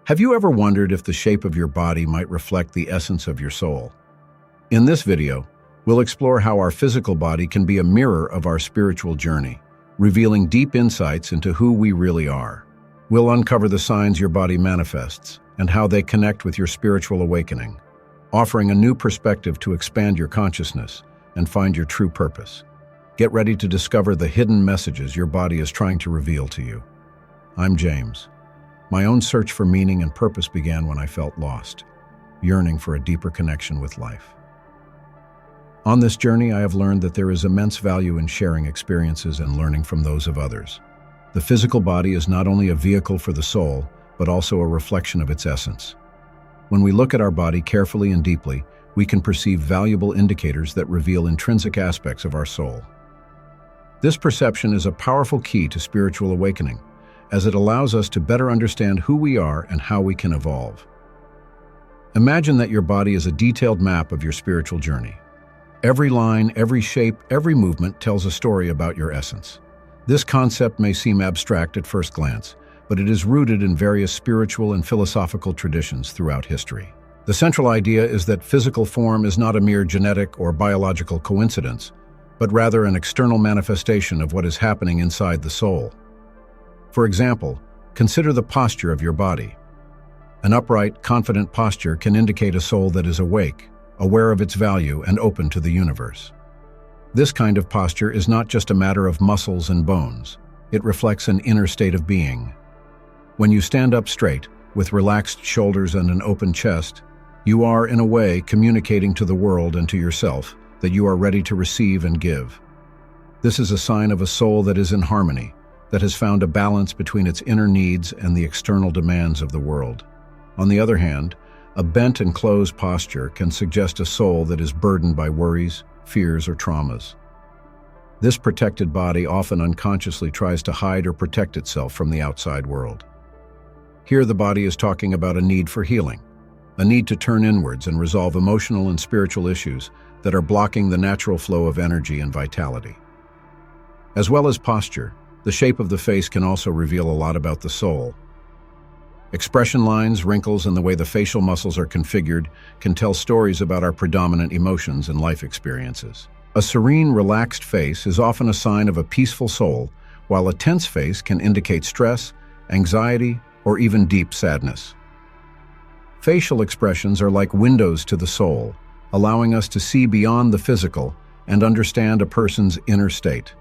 Have you ever wondered if the shape of your body might reflect the essence of your soul? In this video, we'll explore how our physical body can be a mirror of our spiritual journey, revealing deep insights into who we really are. We'll uncover the signs your body manifests and how they connect with your spiritual awakening, offering a new perspective to expand your consciousness and find your true purpose. Get ready to discover the hidden messages your body is trying to reveal to you. I'm James. My own search for meaning and purpose began when I felt lost, yearning for a deeper connection with life. On this journey, I have learned that there is immense value in sharing experiences and learning from those of others. The physical body is not only a vehicle for the soul, but also a reflection of its essence. When we look at our body carefully and deeply, we can perceive valuable indicators that reveal intrinsic aspects of our soul. This perception is a powerful key to spiritual awakening, as it allows us to better understand who we are and how we can evolve. Imagine that your body is a detailed map of your spiritual journey. Every line, every shape, every movement tells a story about your essence. This concept may seem abstract at first glance, but it is rooted in various spiritual and philosophical traditions throughout history. The central idea is that physical form is not a mere genetic or biological coincidence, but rather an external manifestation of what is happening inside the soul. For example, consider the posture of your body. An upright, confident posture can indicate a soul that is awake, aware of its value, and open to the universe. This kind of posture is not just a matter of muscles and bones. It reflects an inner state of being. When you stand up straight, with relaxed shoulders and an open chest, you are, in a way, communicating to the world and to yourself that you are ready to receive and give. This is a sign of a soul that is in harmony, that has found a balance between its inner needs and the external demands of the world. On the other hand, a bent and closed posture can suggest a soul that is burdened by worries, fears, or traumas. This protected body often unconsciously tries to hide or protect itself from the outside world. Here the body is talking about a need for healing, a need to turn inwards and resolve emotional and spiritual issues that are blocking the natural flow of energy and vitality. As well as posture, the shape of the face can also reveal a lot about the soul. Expression lines, wrinkles, and the way the facial muscles are configured can tell stories about our predominant emotions and life experiences. A serene, relaxed face is often a sign of a peaceful soul, while a tense face can indicate stress, anxiety, or even deep sadness. Facial expressions are like windows to the soul, allowing us to see beyond the physical and understand a person's inner state.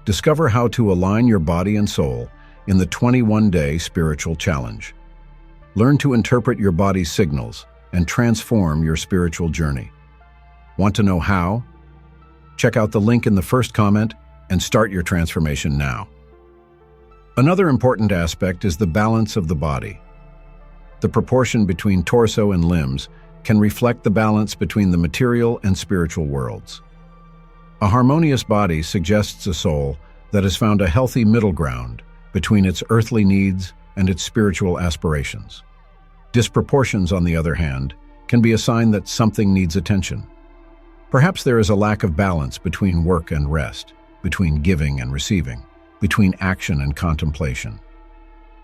Discover how to align your body and soul in the 21-day spiritual challenge. Learn to interpret your body's signals and transform your spiritual journey. Want to know how? Check out the link in the first comment and start your transformation now. Another important aspect is the balance of the body. The proportion between torso and limbs can reflect the balance between the material and spiritual worlds. A harmonious body suggests a soul that has found a healthy middle ground between its earthly needs and its spiritual aspirations. Disproportions, on the other hand, can be a sign that something needs attention. Perhaps there is a lack of balance between work and rest, between giving and receiving, between action and contemplation.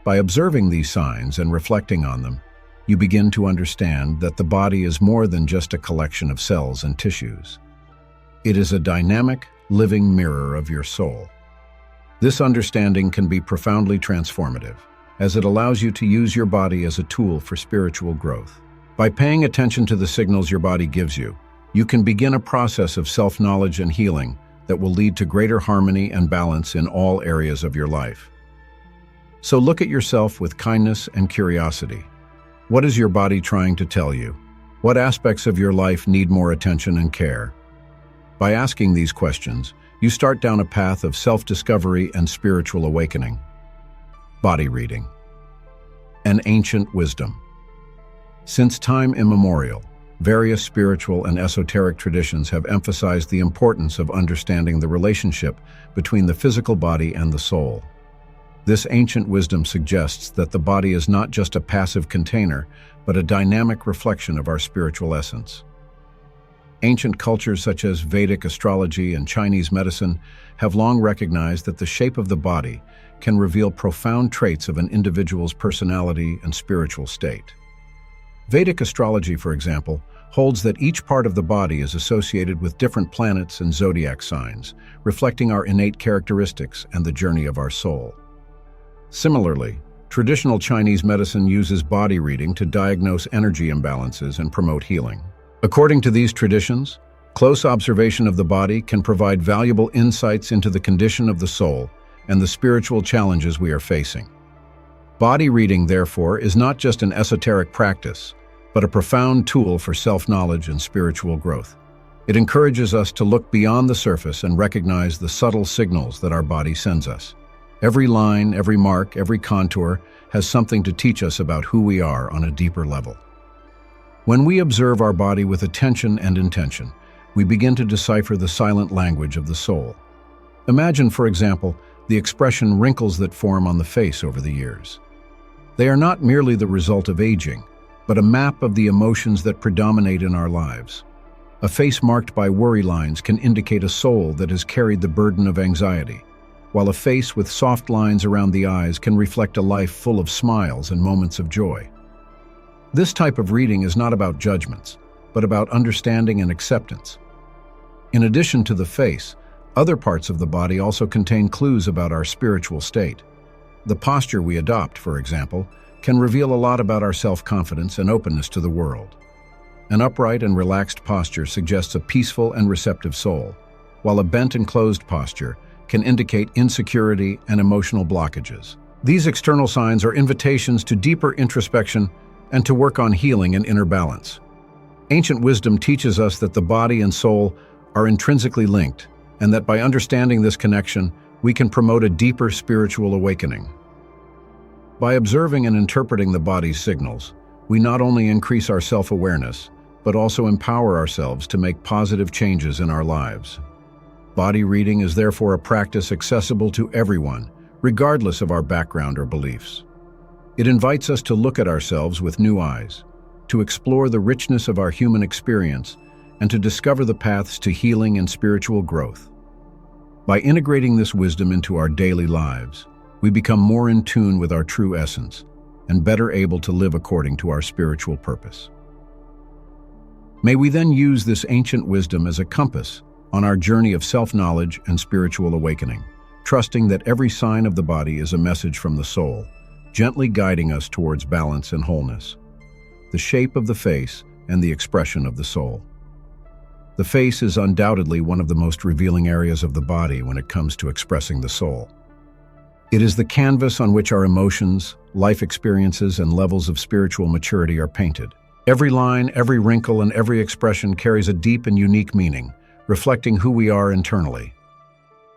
By observing these signs and reflecting on them, you begin to understand that the body is more than just a collection of cells and tissues. It is a dynamic, living mirror of your soul. This understanding can be profoundly transformative, as it allows you to use your body as a tool for spiritual growth. By paying attention to the signals your body gives you, you can begin a process of self-knowledge and healing that will lead to greater harmony and balance in all areas of your life. So look at yourself with kindness and curiosity. What is your body trying to tell you? What aspects of your life need more attention and care? By asking these questions, you start down a path of self-discovery and spiritual awakening. Body reading. An ancient wisdom. Since time immemorial, various spiritual and esoteric traditions have emphasized the importance of understanding the relationship between the physical body and the soul. This ancient wisdom suggests that the body is not just a passive container, but a dynamic reflection of our spiritual essence. Ancient cultures such as Vedic astrology and Chinese medicine have long recognized that the shape of the body can reveal profound traits of an individual's personality and spiritual state. Vedic astrology, for example, holds that each part of the body is associated with different planets and zodiac signs, reflecting our innate characteristics and the journey of our soul. Similarly, traditional Chinese medicine uses body reading to diagnose energy imbalances and promote healing. According to these traditions, close observation of the body can provide valuable insights into the condition of the soul and the spiritual challenges we are facing. Body reading, therefore, is not just an esoteric practice, but a profound tool for self-knowledge and spiritual growth. It encourages us to look beyond the surface and recognize the subtle signals that our body sends us. Every line, every mark, every contour has something to teach us about who we are on a deeper level. When we observe our body with attention and intention, we begin to decipher the silent language of the soul. Imagine, for example, the expression wrinkles that form on the face over the years. They are not merely the result of aging, but a map of the emotions that predominate in our lives. A face marked by worry lines can indicate a soul that has carried the burden of anxiety, while a face with soft lines around the eyes can reflect a life full of smiles and moments of joy. This type of reading is not about judgments, but about understanding and acceptance. In addition to the face, other parts of the body also contain clues about our spiritual state. The posture we adopt, for example, can reveal a lot about our self-confidence and openness to the world. An upright and relaxed posture suggests a peaceful and receptive soul, while a bent and closed posture can indicate insecurity and emotional blockages. These external signs are invitations to deeper introspection and to work on healing and inner balance. Ancient wisdom teaches us that the body and soul are intrinsically linked, and that by understanding this connection, we can promote a deeper spiritual awakening. By observing and interpreting the body's signals, we not only increase our self-awareness, but also empower ourselves to make positive changes in our lives. Body reading is therefore a practice accessible to everyone, regardless of our background or beliefs. It invites us to look at ourselves with new eyes, to explore the richness of our human experience, and to discover the paths to healing and spiritual growth. By integrating this wisdom into our daily lives, we become more in tune with our true essence and better able to live according to our spiritual purpose. May we then use this ancient wisdom as a compass on our journey of self-knowledge and spiritual awakening, trusting that every sign of the body is a message from the soul, gently guiding us towards balance and wholeness. The shape of the face and the expression of the soul. The face is undoubtedly one of the most revealing areas of the body when it comes to expressing the soul. It is the canvas on which our emotions, life experiences, and levels of spiritual maturity are painted. Every line, every wrinkle, and every expression carries a deep and unique meaning, reflecting who we are internally.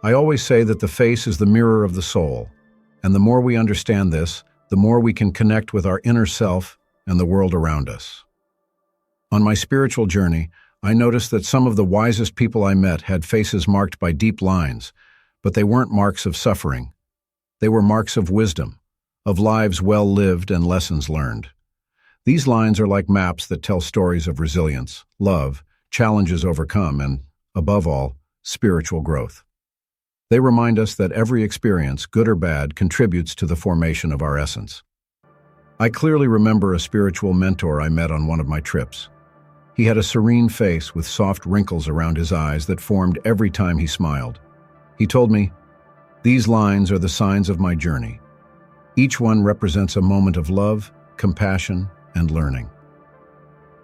I always say that the face is the mirror of the soul, and the more we understand this, the more we can connect with our inner self and the world around us. On my spiritual journey, I noticed that some of the wisest people I met had faces marked by deep lines, but they weren't marks of suffering. They were marks of wisdom, of lives well lived and lessons learned. These lines are like maps that tell stories of resilience, love, challenges overcome, and, above all, spiritual growth. They remind us that every experience, good or bad, contributes to the formation of our essence. I clearly remember a spiritual mentor I met on one of my trips. He had a serene face with soft wrinkles around his eyes that formed every time he smiled. He told me, "These lines are the signs of my journey. Each one represents a moment of love, compassion, and learning."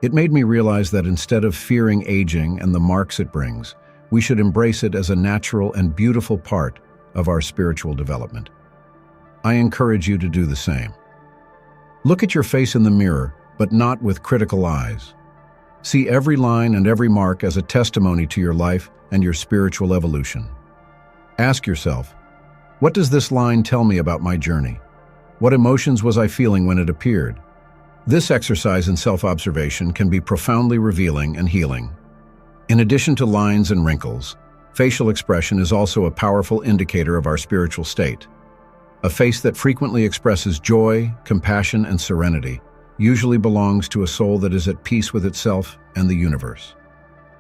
It made me realize that instead of fearing aging and the marks it brings, we should embrace it as a natural and beautiful part of our spiritual development. I encourage you to do the same. Look at your face in the mirror, but not with critical eyes. See every line and every mark as a testimony to your life and your spiritual evolution. Ask yourself, what does this line tell me about my journey? What emotions was I feeling when it appeared? This exercise in self-observation can be profoundly revealing and healing. In addition to lines and wrinkles, facial expression is also a powerful indicator of our spiritual state. A face that frequently expresses joy, compassion, and serenity usually belongs to a soul that is at peace with itself and the universe.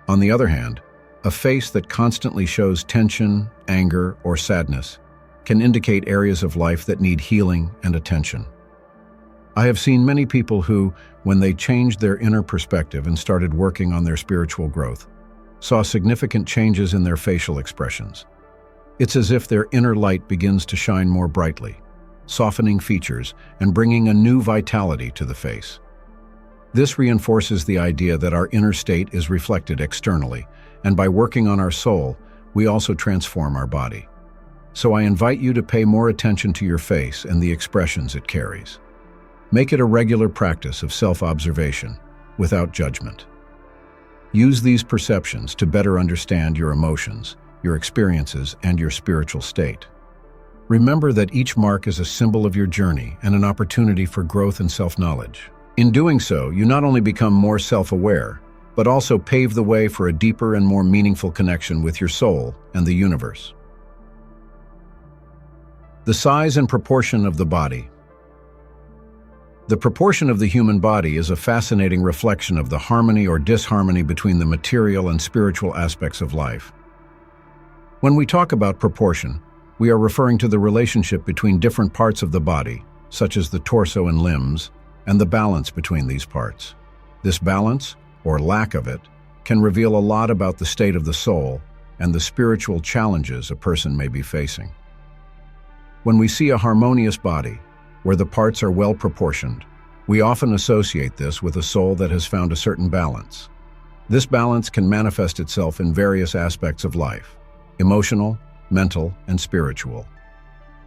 On the other hand, a face that constantly shows tension, anger, or sadness can indicate areas of life that need healing and attention. I have seen many people who, when they changed their inner perspective and started working on their spiritual growth, saw significant changes in their facial expressions. It's as if their inner light begins to shine more brightly, softening features and bringing a new vitality to the face. This reinforces the idea that our inner state is reflected externally, and by working on our soul, we also transform our body. So I invite you to pay more attention to your face and the expressions it carries. Make it a regular practice of self-observation, without judgment. Use these perceptions to better understand your emotions, your experiences, and your spiritual state. Remember that each mark is a symbol of your journey and an opportunity for growth and self-knowledge. In doing so, you not only become more self-aware, but also pave the way for a deeper and more meaningful connection with your soul and the universe. The size and proportion of the body. The proportion of the human body is a fascinating reflection of the harmony or disharmony between the material and spiritual aspects of life. When we talk about proportion, we are referring to the relationship between different parts of the body, such as the torso and limbs, and the balance between these parts. This balance, or lack of it, can reveal a lot about the state of the soul and the spiritual challenges a person may be facing. When we see a harmonious body, where the parts are well proportioned, we often associate this with a soul that has found a certain balance. This balance can manifest itself in various aspects of life: emotional, mental, and spiritual.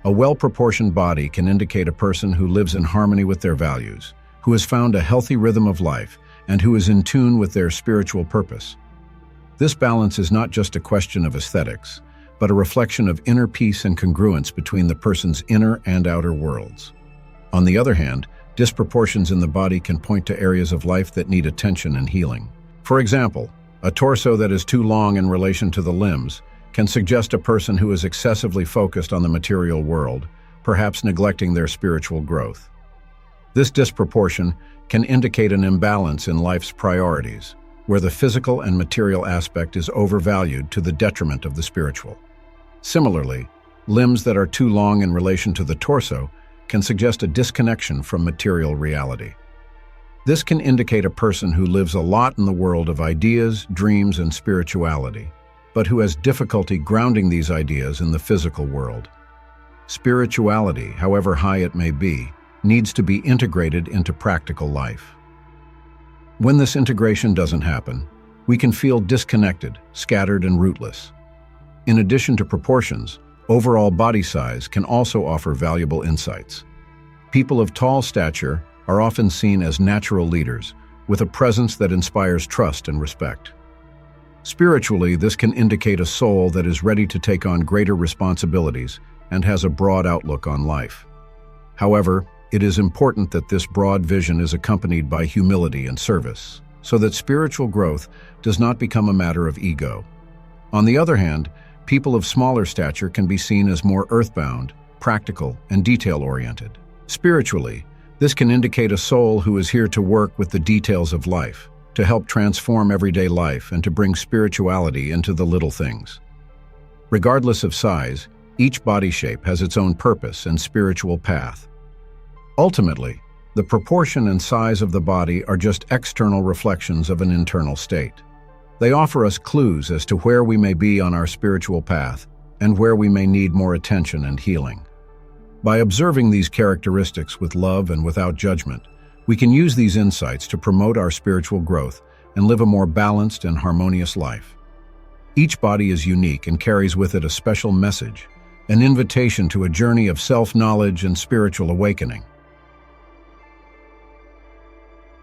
A well-proportioned body can indicate a person who lives in harmony with their values, who has found a healthy rhythm of life, and who is in tune with their spiritual purpose. This balance is not just a question of aesthetics, but a reflection of inner peace and congruence between the person's inner and outer worlds. On the other hand, disproportions in the body can point to areas of life that need attention and healing. For example, a torso that is too long in relation to the limbs can suggest a person who is excessively focused on the material world, perhaps neglecting their spiritual growth. This disproportion can indicate an imbalance in life's priorities, where the physical and material aspect is overvalued to the detriment of the spiritual. Similarly, limbs that are too long in relation to the torso can suggest a disconnection from material reality. This can indicate a person who lives a lot in the world of ideas, dreams, and spirituality, but who has difficulty grounding these ideas in the physical world. Spirituality, however high it may be, needs to be integrated into practical life. When this integration doesn't happen, we can feel disconnected, scattered, and rootless. In addition to proportions, overall body size can also offer valuable insights. People of tall stature are often seen as natural leaders, with a presence that inspires trust and respect. Spiritually, this can indicate a soul that is ready to take on greater responsibilities and has a broad outlook on life. However, it is important that this broad vision is accompanied by humility and service, so that spiritual growth does not become a matter of ego. On the other hand, people of smaller stature can be seen as more earthbound, practical, and detail-oriented. Spiritually, this can indicate a soul who is here to work with the details of life, to help transform everyday life and to bring spirituality into the little things. Regardless of size, each body shape has its own purpose and spiritual path. Ultimately, the proportion and size of the body are just external reflections of an internal state. They offer us clues as to where we may be on our spiritual path and where we may need more attention and healing. By observing these characteristics with love and without judgment, we can use these insights to promote our spiritual growth and live a more balanced and harmonious life. Each body is unique and carries with it a special message, an invitation to a journey of self-knowledge and spiritual awakening.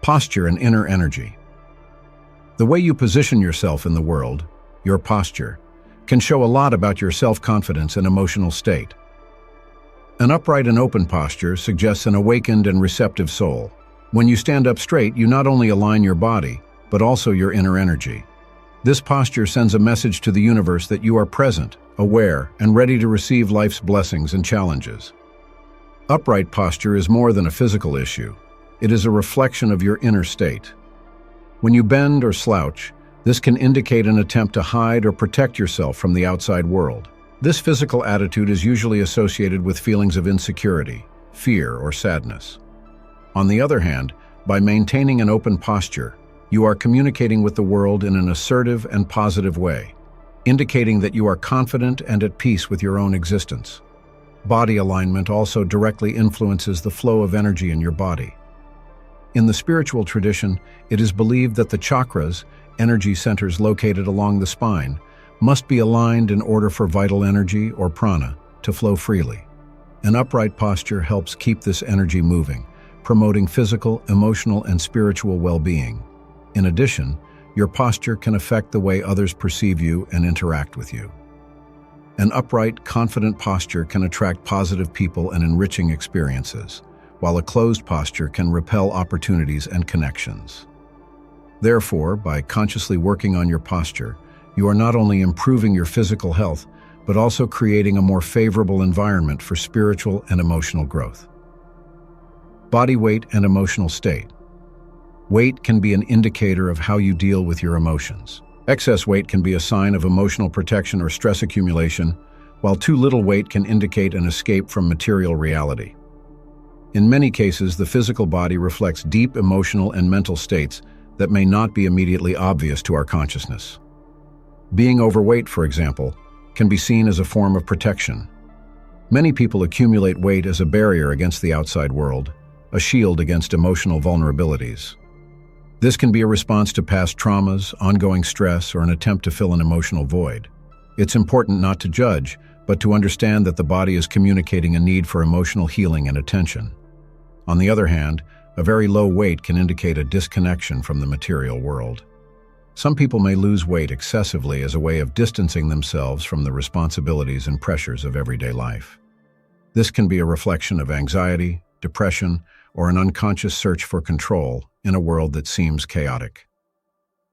Posture and inner energy. The way you position yourself in the world, your posture, can show a lot about your self-confidence and emotional state. An upright and open posture suggests an awakened and receptive soul. When you stand up straight, you not only align your body, but also your inner energy. This posture sends a message to the universe that you are present, aware, and ready to receive life's blessings and challenges. Upright posture is more than a physical issue. It is a reflection of your inner state. When you bend or slouch, This can indicate an attempt to hide or protect yourself from the outside world. This physical attitude is usually associated with feelings of insecurity, fear, or sadness. On the other hand, by maintaining an open posture, you are communicating with the world in an assertive and positive way, indicating that you are confident and at peace with your own existence. Body alignment also directly influences the flow of energy in your body. In the spiritual tradition, it is believed that the chakras, energy centers located along the spine, must be aligned in order for vital energy, or prana, to flow freely. An upright posture helps keep this energy moving, promoting physical, emotional, and spiritual well-being. In addition, your posture can affect the way others perceive you and interact with you. An upright, confident posture can attract positive people and enriching experiences, while a closed posture can repel opportunities and connections. Therefore, by consciously working on your posture, you are not only improving your physical health, but also creating a more favorable environment for spiritual and emotional growth. Body weight and emotional state. Weight can be an indicator of how you deal with your emotions. Excess weight can be a sign of emotional protection or stress accumulation, while too little weight can indicate an escape from material reality. In many cases, the physical body reflects deep emotional and mental states that may not be immediately obvious to our consciousness. Being overweight, for example, can be seen as a form of protection. Many people accumulate weight as a barrier against the outside world, a shield against emotional vulnerabilities. This can be a response to past traumas, ongoing stress, or an attempt to fill an emotional void. It's important not to judge, but to understand that the body is communicating a need for emotional healing and attention. On the other hand, a very low weight can indicate a disconnection from the material world. Some people may lose weight excessively as a way of distancing themselves from the responsibilities and pressures of everyday life. This can be a reflection of anxiety, depression, or an unconscious search for control in a world that seems chaotic.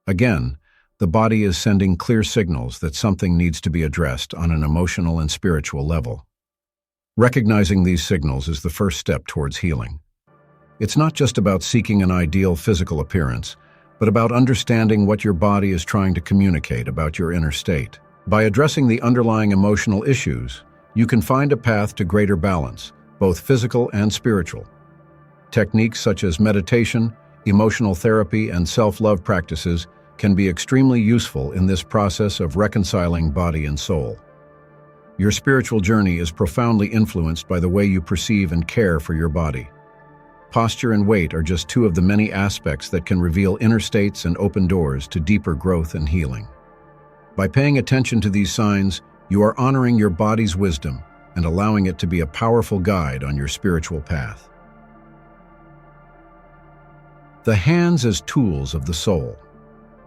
Again, the body is sending clear signals that something needs to be addressed on an emotional and spiritual level. Recognizing these signals is the first step towards healing. It's not just about seeking an ideal physical appearance, but about understanding what your body is trying to communicate about your inner state. By addressing the underlying emotional issues, you can find a path to greater balance, both physical and spiritual. Techniques such as meditation, emotional therapy, and self-love practices can be extremely useful in this process of reconciling body and soul. Your spiritual journey is profoundly influenced by the way you perceive and care for your body. Posture and weight are just two of the many aspects that can reveal inner states and open doors to deeper growth and healing. By paying attention to these signs, you are honoring your body's wisdom and allowing it to be a powerful guide on your spiritual path. The hands as tools of the soul.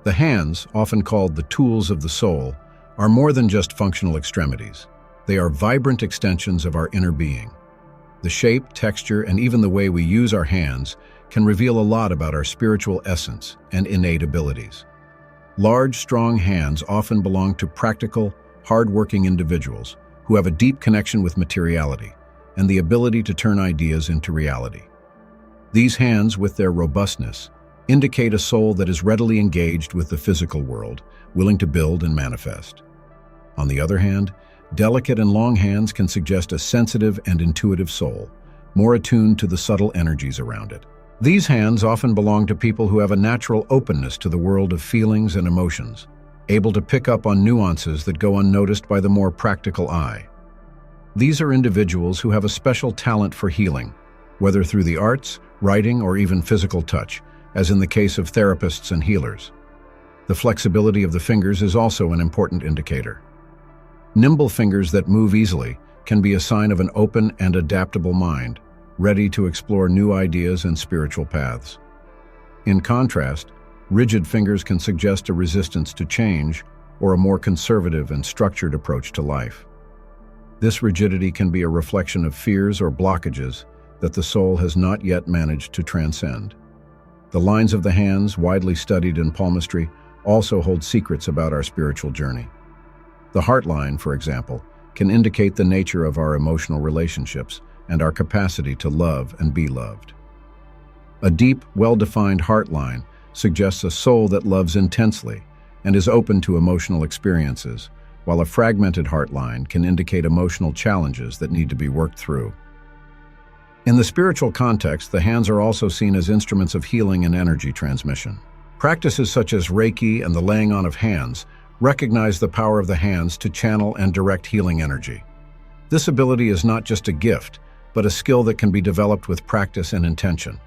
The hands, often called the tools of the soul, are more than just functional extremities. They are vibrant extensions of our inner being. The shape, texture, and even the way we use our hands can reveal a lot about our spiritual essence and innate abilities. Large, strong hands often belong to practical, hard-working individuals who have a deep connection with materiality and the ability to turn ideas into reality. These hands, with their robustness, indicate a soul that is readily engaged with the physical world, willing to build and manifest. On the other hand, delicate and long hands can suggest a sensitive and intuitive soul, more attuned to the subtle energies around it. These hands often belong to people who have a natural openness to the world of feelings and emotions, able to pick up on nuances that go unnoticed by the more practical eye. These are individuals who have a special talent for healing, whether through the arts, writing, or even physical touch, as in the case of therapists and healers. The flexibility of the fingers is also an important indicator. Nimble fingers that move easily can be a sign of an open and adaptable mind, ready to explore new ideas and spiritual paths. In contrast, rigid fingers can suggest a resistance to change or a more conservative and structured approach to life. This rigidity can be a reflection of fears or blockages that the soul has not yet managed to transcend. The lines of the hands, widely studied in palmistry, also hold secrets about our spiritual journey. The heart line, for example, can indicate the nature of our emotional relationships and our capacity to love and be loved. A deep, well-defined heart line suggests a soul that loves intensely and is open to emotional experiences, while a fragmented heart line can indicate emotional challenges that need to be worked through. In the spiritual context, the hands are also seen as instruments of healing and energy transmission. Practices such as Reiki and the laying on of hands recognize the power of the hands to channel and direct healing energy. This ability is not just a gift, but a skill that can be developed with practice and intention.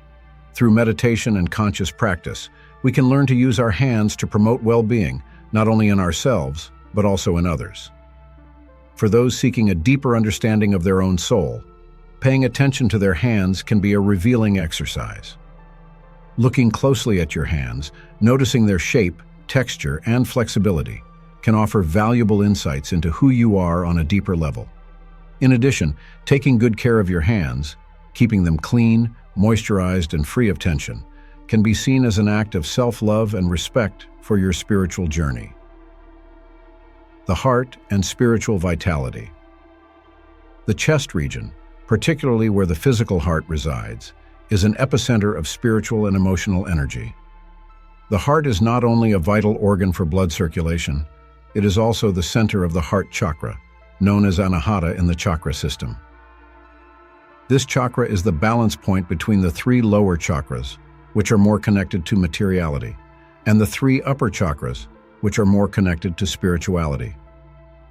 Through meditation and conscious practice, we can learn to use our hands to promote well-being, not only in ourselves, but also in others. For those seeking a deeper understanding of their own soul, paying attention to their hands can be a revealing exercise. Looking closely at your hands, noticing their shape, texture, and flexibility can offer valuable insights into who you are on a deeper level. In addition, taking good care of your hands, keeping them clean, moisturized, and free of tension, can be seen as an act of self-love and respect for your spiritual journey. The heart and spiritual vitality. The chest region, particularly where the physical heart resides, is an epicenter of spiritual and emotional energy. The heart is not only a vital organ for blood circulation, it is also the center of the heart chakra, known as Anahata in the chakra system. This chakra is the balance point between the three lower chakras, which are more connected to materiality, and the three upper chakras, which are more connected to spirituality.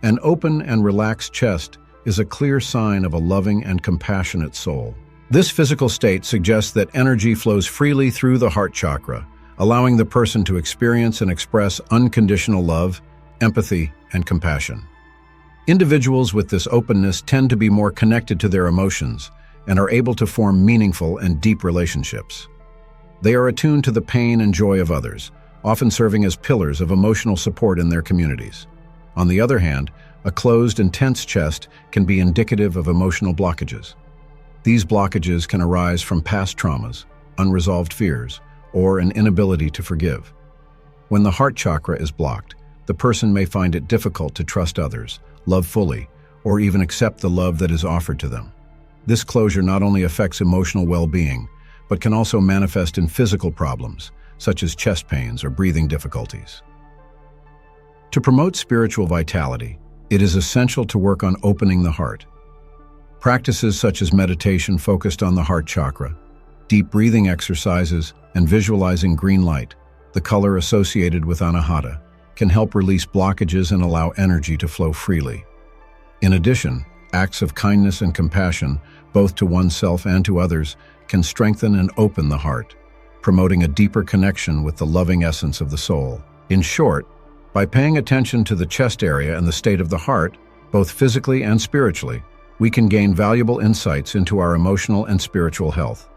An open and relaxed chest is a clear sign of a loving and compassionate soul. This physical state suggests that energy flows freely through the heart chakra, allowing the person to experience and express unconditional love, empathy, and compassion. Individuals with this openness tend to be more connected to their emotions and are able to form meaningful and deep relationships. They are attuned to the pain and joy of others, often serving as pillars of emotional support in their communities. On the other hand, a closed and tense chest can be indicative of emotional blockages. These blockages can arise from past traumas, unresolved fears, or an inability to forgive. When the heart chakra is blocked, the person may find it difficult to trust others, love fully, or even accept the love that is offered to them. This closure not only affects emotional well-being, but can also manifest in physical problems, such as chest pains or breathing difficulties. To promote spiritual vitality, it is essential to work on opening the heart. Practices such as meditation focused on the heart chakra, deep breathing exercises, and visualizing green light, the color associated with Anahata, can help release blockages and allow energy to flow freely. In addition, acts of kindness and compassion, both to oneself and to others, can strengthen and open the heart, promoting a deeper connection with the loving essence of the soul. In short, by paying attention to the chest area and the state of the heart, both physically and spiritually, we can gain valuable insights into our emotional and spiritual health.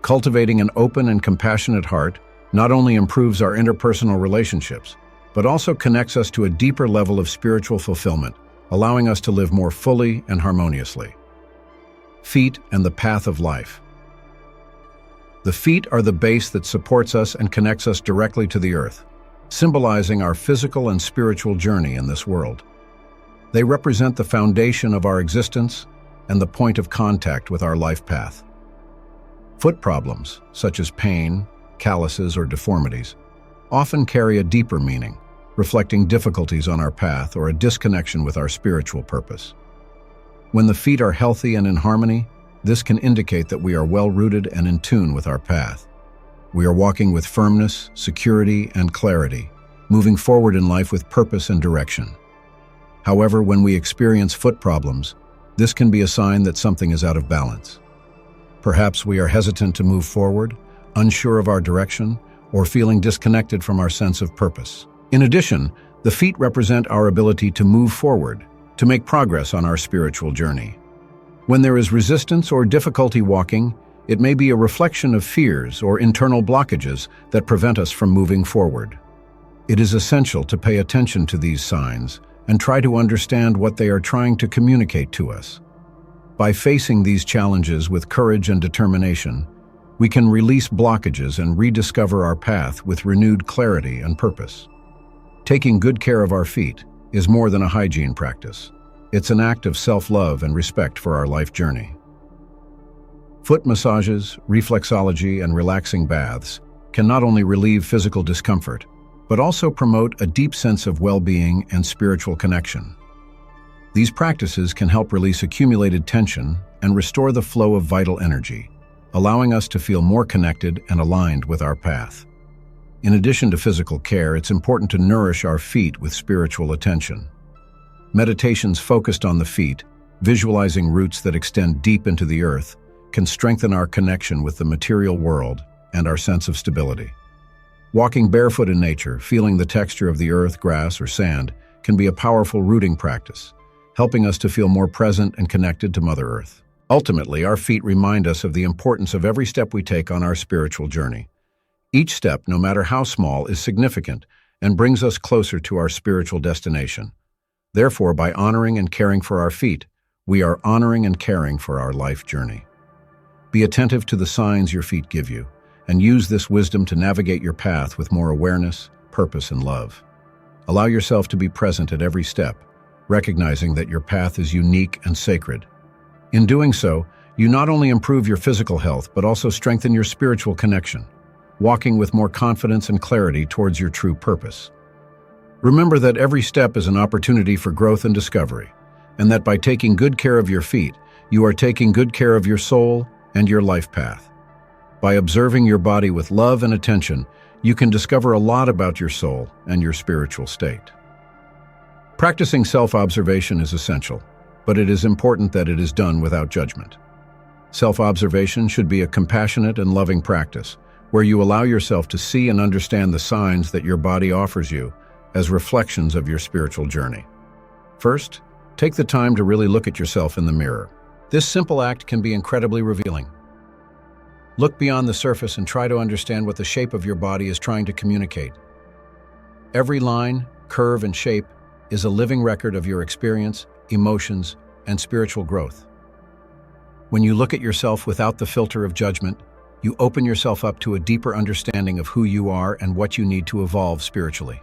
Cultivating an open and compassionate heart not only improves our interpersonal relationships, but also connects us to a deeper level of spiritual fulfillment, allowing us to live more fully and harmoniously. Feet and the path of life. The feet are the base that supports us and connects us directly to the earth, symbolizing our physical and spiritual journey in this world. They represent the foundation of our existence and the point of contact with our life path. Foot problems, such as pain, calluses, or deformities, often carry a deeper meaning, reflecting difficulties on our path or a disconnection with our spiritual purpose. When the feet are healthy and in harmony, this can indicate that we are well-rooted and in tune with our path. We are walking with firmness, security, and clarity, moving forward in life with purpose and direction. However, when we experience foot problems, this can be a sign that something is out of balance. Perhaps we are hesitant to move forward, unsure of our direction, or feeling disconnected from our sense of purpose. In addition, the feet represent our ability to move forward, to make progress on our spiritual journey. When there is resistance or difficulty walking, it may be a reflection of fears or internal blockages that prevent us from moving forward. It is essential to pay attention to these signs and try to understand what they are trying to communicate to us. By facing these challenges with courage and determination, we can release blockages and rediscover our path with renewed clarity and purpose. Taking good care of our feet is more than a hygiene practice. It's an act of self-love and respect for our life journey. Foot massages, reflexology, and relaxing baths can not only relieve physical discomfort, but also promote a deep sense of well-being and spiritual connection. These practices can help release accumulated tension and restore the flow of vital energy, allowing us to feel more connected and aligned with our path. In addition to physical care, it's important to nourish our feet with spiritual attention. Meditations focused on the feet, visualizing roots that extend deep into the earth, can strengthen our connection with the material world and our sense of stability. Walking barefoot in nature, feeling the texture of the earth, grass, or sand, can be a powerful rooting practice, helping us to feel more present and connected to Mother Earth. Ultimately, our feet remind us of the importance of every step we take on our spiritual journey. Each step, no matter how small, is significant and brings us closer to our spiritual destination. Therefore, by honoring and caring for our feet, we are honoring and caring for our life journey. Be attentive to the signs your feet give you, and use this wisdom to navigate your path with more awareness, purpose, and love. Allow yourself to be present at every step, recognizing that your path is unique and sacred. In doing so, you not only improve your physical health, but also strengthen your spiritual connection, walking with more confidence and clarity towards your true purpose. Remember that every step is an opportunity for growth and discovery, and that by taking good care of your feet, you are taking good care of your soul and your life path. By observing your body with love and attention, you can discover a lot about your soul and your spiritual state. Practicing self-observation is essential, but it is important that it is done without judgment. Self-observation should be a compassionate and loving practice, where you allow yourself to see and understand the signs that your body offers you as reflections of your spiritual journey. First, take the time to really look at yourself in the mirror. This simple act can be incredibly revealing. Look beyond the surface and try to understand what the shape of your body is trying to communicate. Every line, curve, and shape is a living record of your experience, emotions, and spiritual growth. When you look at yourself without the filter of judgment, you open yourself up to a deeper understanding of who you are and what you need to evolve spiritually.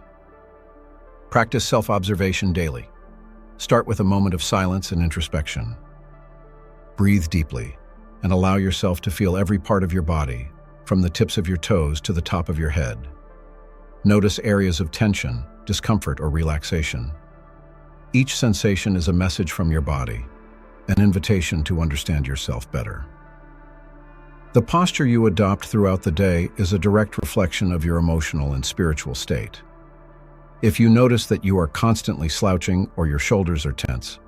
Practice self-observation daily. Start with a moment of silence and introspection. Breathe deeply and allow yourself to feel every part of your body, from the tips of your toes to the top of your head. Notice areas of tension, discomfort, or relaxation. Each sensation is a message from your body, an invitation to understand yourself better. The posture you adopt throughout the day is a direct reflection of your emotional and spiritual state. If you notice that you are constantly slouching or your shoulders are tense,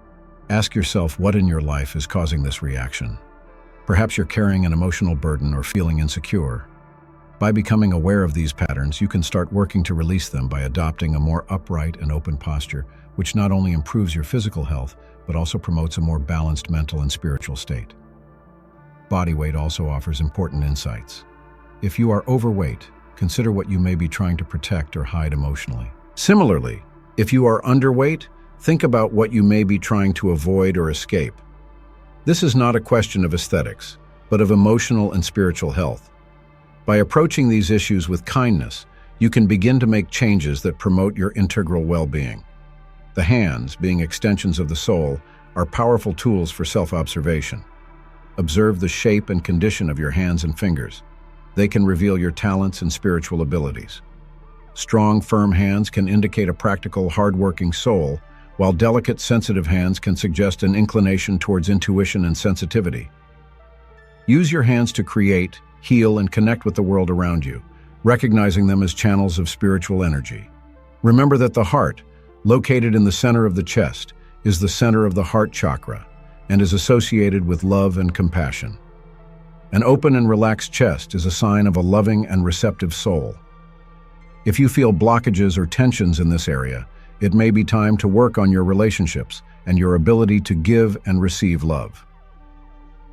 ask yourself what in your life is causing this reaction. Perhaps you're carrying an emotional burden or feeling insecure. By becoming aware of these patterns, you can start working to release them by adopting a more upright and open posture, which not only improves your physical health, but also promotes a more balanced mental and spiritual state. Body weight also offers important insights. If you are overweight, consider what you may be trying to protect or hide emotionally. Similarly, if you are underweight, think about what you may be trying to avoid or escape. This is not a question of aesthetics, but of emotional and spiritual health. By approaching these issues with kindness, you can begin to make changes that promote your integral well-being. The hands, being extensions of the soul, are powerful tools for self-observation. Observe the shape and condition of your hands and fingers. They can reveal your talents and spiritual abilities. Strong, firm hands can indicate a practical, hard-working soul, while delicate, sensitive hands can suggest an inclination towards intuition and sensitivity. Use your hands to create, heal, and connect with the world around you, recognizing them as channels of spiritual energy. Remember that the heart, located in the center of the chest, is the center of the heart chakra and is associated with love and compassion. An open and relaxed chest is a sign of a loving and receptive soul. If you feel blockages or tensions in this area, it may be time to work on your relationships and your ability to give and receive love.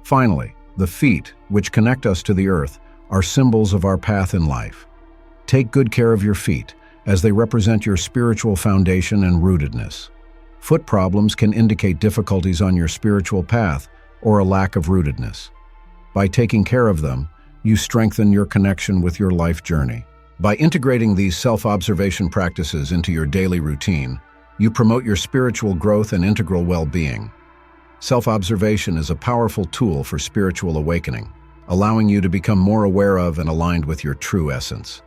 Finally, the feet, which connect us to the earth, are symbols of our path in life. Take good care of your feet, as they represent your spiritual foundation and rootedness. Foot problems can indicate difficulties on your spiritual path or a lack of rootedness. By taking care of them, you strengthen your connection with your life journey. By integrating these self-observation practices into your daily routine, you promote your spiritual growth and integral well-being. Self-observation is a powerful tool for spiritual awakening, allowing you to become more aware of and aligned with your true essence.